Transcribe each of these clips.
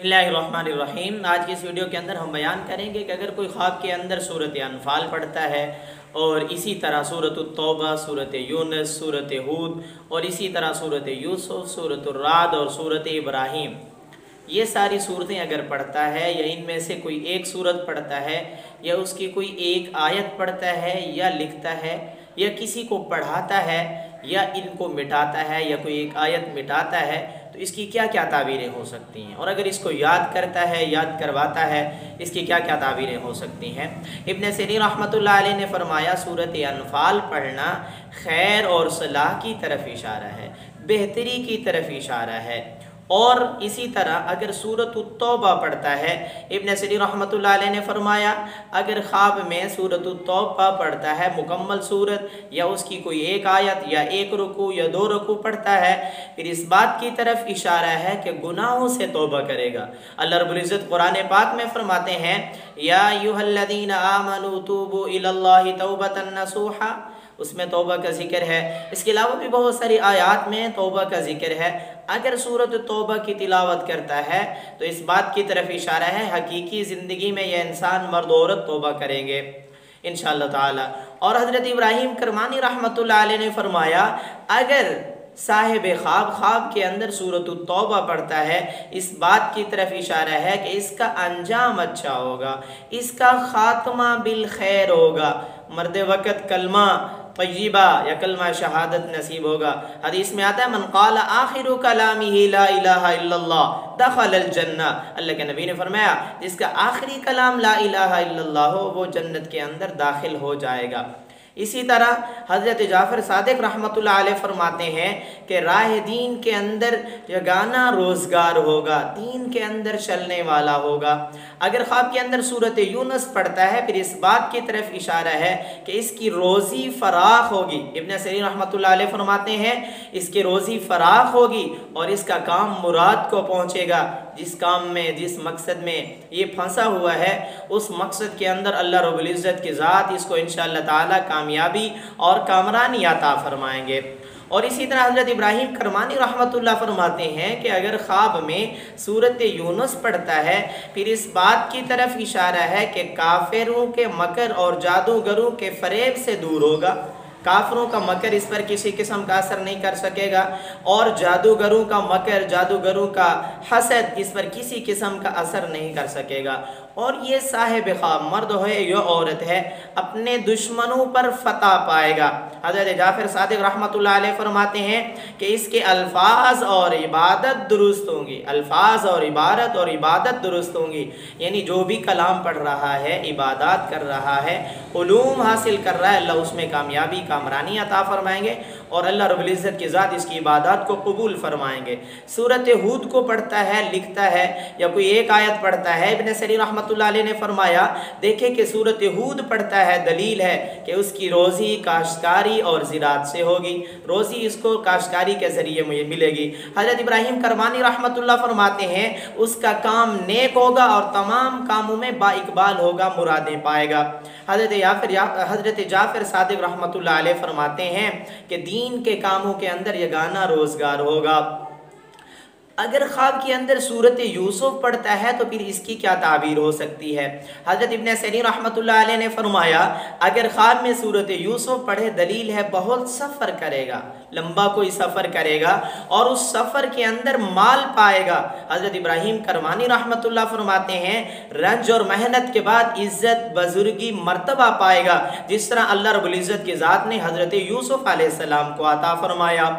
बिस्मिल्लाहिर्रहमानिर्रहीम। आज की इस वीडियो के अंदर हम बयान करेंगे कि अगर कोई ख्वाब के अंदर सूरत अनफाल पढ़ता है और इसी तरह सूरत तौबा, सूरत यूनुस, सूरत हूद और इसी तरह सूरत यूसुफ, सूरत राद और सूरत इब्राहीम, ये सारी सूरतें अगर पढ़ता है या इनमें से कोई एक सूरत पढ़ता है या उसकी कोई एक आयत पढ़ता है या लिखता है या किसी को पढ़ाता है या इनको मिटाता है या कोई एक आयत मिटाता है, तो इसकी क्या क्या ताबीरें हो सकती हैं। और अगर इसको याद करता है, याद करवाता है, इसकी क्या क्या ताबीरें हो सकती हैं। इब्न सीरीन रहमतुल्लाह अलैह ने फरमाया, सूरत अनफाल पढ़ना खैर और सलाह की तरफ इशारा है, बेहतरी की तरफ इशारा है। और इसी तरह अगर सूरत तौबा पढ़ता है, इब्न सीरीन रहमतुल्लाह अलैह ने फरमाया, अगर ख्वाब में सूरत तौबा पढ़ता है मुकम्मल सूरत या उसकी कोई एक आयत या एक रुकू या दो रुकू पढ़ता है, फिर इस बात की तरफ इशारा है कि गुनाहों से तौबा करेगा। अल्लाह रब्बुल इज़्ज़त कुरान पाक में फरमाते हैं, या अय्युहल्लज़ीना आमनू तूबू इलल्लाहि तौबतन नसूहा, उसमें तौबा का जिक्र है। इसके अलावा भी बहुत सारी आयात में तौबा का जिक्र है। अगर सूरत तौबा की तिलावत करता है तो इस बात की तरफ इशारा है हकीकी ज़िंदगी में यह इंसान मर्द औरत तौबा करेंगे इंशाअल्लाह ताला। और हज़रत इब्राहीम करमानी रहमतुल्लाह अलैह ने फरमाया, अगर साहिब ख्वाब के अंदर सूरत तौबा पढ़ता है, इस बात की तरफ इशारा है कि इसका अंजाम अच्छा होगा, इसका खात्मा बिल खैर होगा, मर्द वक़्त कलमा तय्यबा या कलमा शहादत नसीब होगा। हदीस में आता है, मन क़ाल आखिरु कलामिही ला इलाहा इल्लल्लाह दखलल जन्नह। अल्लाह के नबी ने फरमाया, जिसका आखिरी कलाम ला इलाहा इल्लल्लाह हो वो जन्नत के अंदर दाखिल हो जाएगा। इसी तरह हज़रत जाफ़र सादिक रहमतुल्लाह अलैह फरमाते हैं कि राह दीन के अंदर यगाना रोज़गार होगा, दीन के अंदर चलने वाला होगा। अगर ख्वाब के अंदर सूरत यूनुस पढ़ता है, फिर इस बात की तरफ इशारा है कि इसकी रोज़ी फराख होगी। इब्न सीरीन रहमतुल्लाह अलैह फरमाते हैं, इसकी रोज़ी फराख होगी और इसका काम मुराद को पहुँचेगा। जिस काम में, जिस मकसद में ये फंसा हुआ है, उस मकसद के अंदर अल्लाह रब्बुल इज़्ज़त की ज़ात इसको इंशाअल्लाह ताला कामयाबी और कामरानी अता फरमाएंगे। और इसी तरह हज़रत इब्राहीम करमानी रहमतुल्लाह फरमाते हैं कि अगर ख्वाब में सूरत यूनुस पढ़ता है, फिर इस बात की तरफ इशारा है कि काफिरों के मकर और जादूगरों के फरेब से दूर होगा। काफिरों का मकर इस पर किसी किस्म का असर नहीं कर सकेगा और जादूगरों का मकर, जादूगरों का हसद इस पर किसी किस्म का असर नहीं कर सकेगा। और ये साहिब ख्वाब मर्द हो या औरत है, अपने दुश्मनों पर फतह पाएगा। हज़रत जाफ़र सादिक रहमतुल्लाह अलैह फरमाते हैं कि इसके अल्फाज और इबादत दुरुस्त होंगी, अल्फाज और इबादत दुरुस्त होंगी। यानी जो भी कलाम पढ़ रहा है, इबादत कर रहा है, उलूम हासिल कर रहा है, अल्लाह उसमें कामयाबी कामरानी अता फरमाएंगे और अल्लाह रब्बुल इज़्ज़त की ज़ात इसकी इबादत को कबूल फरमाएंगे। सूरत हूद को पढ़ता है, लिखता है या कोई एक आयत पढ़ता है, इब्न सीरीन रहमतुल्लाह अलैह ने फरमाया, देखे कि सूरत हूद पढ़ता है, दलील है कि उसकी रोज़ी काश्तकारी और ज़राअत से होगी, रोज़ी इसको काश्तकारी के ज़रिए में मिलेगी। हज़रत इब्राहीम करमानी रहमतुल्लाह फरमाते हैं, उसका काम नेक होगा और तमाम कामों में बाइकबाल होगा, मुरादें पाएगा। हज़रत जाफ़र सादिक रहमतुल्लाह अलैह फरमाते हैं कि दीन के कामों के अंदर यगाना रोज़गार होगा। अगर ख्वाब के अंदर सूरत यूसुफ पढ़ता है तो फिर इसकी क्या ताबीर हो सकती है। हज़रत इब्न सीरीन रहमतुल्लाह अलैह ने फरमाया, अगर ख्वाब में सूरत यूसुफ पढ़े, दलील है बहुत सफ़र करेगा, लंबा कोई सफ़र करेगा और उस सफ़र के अंदर माल पाएगा। हज़रत इब्राहीम करमानी रहमतुल्लाह फरमाते हैं, रंज और मेहनत के बाद इज़्ज़त, बुज़ुर्गी, मर्तबा पाएगा, जिस तरह अल्लाह रब्बुल इज़्ज़त की ज़ात ने हज़रत यूसुफ अलैहिस्सलाम को अता फरमाया।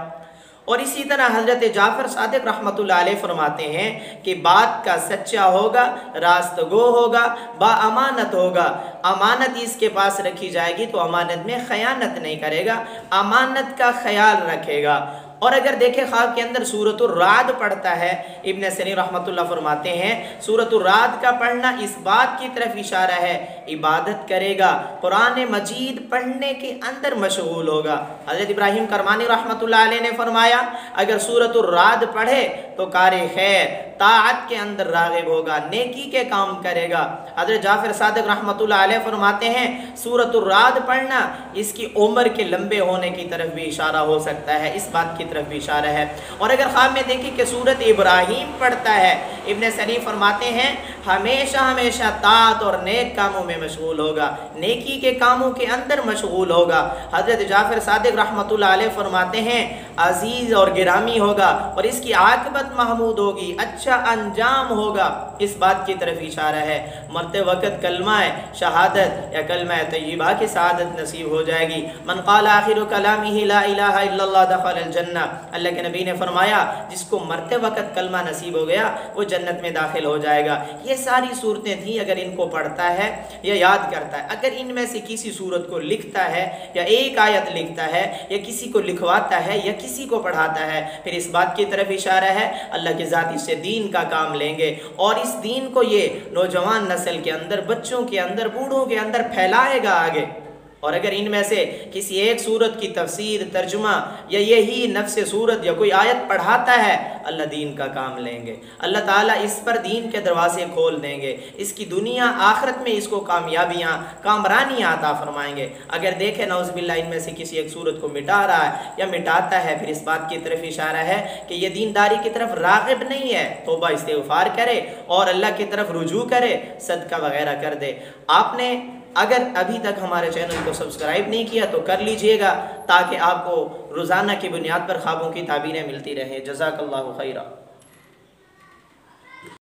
और इसी तरह हज़रत जाफ़र सादिक रहमतुल्लाह अलैह फरमाते हैं कि बात का सच्चा होगा, रास्तगो होगा, बाअमानत होगा, अमानत इसके पास रखी जाएगी तो अमानत में खयानत नहीं करेगा, अमानत का ख्याल रखेगा। और अगर देखें ख्वाब के अंदर सूरत राद पढ़ता है, इब्न सीरीन रहमतुल्लाह फरमाते हैं, सूरत राद का पढ़ना इस बात की तरफ इशारा है इबादत करेगा, कुरान मजीद पढ़ने के अंदर मशगूल होगा। हज़रत इब्राहीम करमानी रहमतुल्लाह अलैह ने फरमाया, अगर सूरत राद पढ़े तो कारी खैर, ताअत के अंदर राग़िब होगा, नेकी के काम करेगा। हज़रत जाफ़र सादिक रहमतुल्लाह अलैह फरमाते हैं, सूरत राद पढ़ना इसकी उम्र के लंबे होने की तरफ भी इशारा हो सकता है। इस बात की तरफ भी इशारा है। और अगर ख्वाब में देखें कि सूरत इब्राहीम पढ़ता है, इब्न सरीफ फरमाते हैं हमेशा हमेशा तात और नेक कामों में मशगूल होगा, नेकी के कामों के अंदर मशगूल होगा। हज़रत जाफ़र सादिक रहमतुल्लाह अलैह फरमाते हैं अजीज़ और गिरामी होगा और इसकी आक़िबत महमूद होगी, अच्छा अंजाम होगा। इस बात की तरफ इशारा है। मरते वक़्त कलमा शहादत या कलमा तय्यबा की शहादत नसीब हो जाएगी। मन क़ाल आखिर कलामिही ला इलाहा इल्लल्लाह दख़लल जन्नह, अल्लाह के नबी ने फरमाया जिसको मरते वक़्त कलमा नसीब हो गया वो जन्नत में दाखिल हो जाएगा। ये सारी सूरतें थी, अगर इनको पढ़ता है या याद करता है, अगर इनमें से किसी सूरत को लिखता है या एक आयत लिखता है या किसी को लिखवाता है या किसी को पढ़ाता है, फिर इस बात की तरफ इशारा है अल्लाह के ज़ात इससे दीन का काम लेंगे और इस दीन को ये नौजवान नस्ल के अंदर, बच्चों के अंदर, बूढ़ों के अंदर फैलाएगा आगे। और अगर इनमें से किसी एक सूरत की तफसीर, तर्जुमा या यही नफ्स सूरत या कोई आयत पढ़ाता है, अल्लाह दीन का काम लेंगे। अल्लाह ताला इस पर दीन के दरवाजे खोल देंगे, इसकी दुनिया आखिरत में इसको कामयाबियाँ, कामरानियाँ अता फरमाएंगे। अगर देखें नौज़ुबिल्लाह इनमें से किसी एक सूरत को मिटा रहा है या मिटाता है, फिर इस बात की तरफ इशारा है कि ये दीनदारी की तरफ राग़िब नहीं है। तौबा इस्तिग़फ़ार करे और अल्लाह की तरफ रुजू करे, सदका वगैरह कर दे। आपने अगर अभी तक हमारे चैनल को सब्सक्राइब नहीं किया तो कर लीजिएगा, ताकि आपको रोज़ाना की बुनियाद पर ख्वाबों की ताबीरें मिलती रहें। जज़ाकल्लाहु खैरा।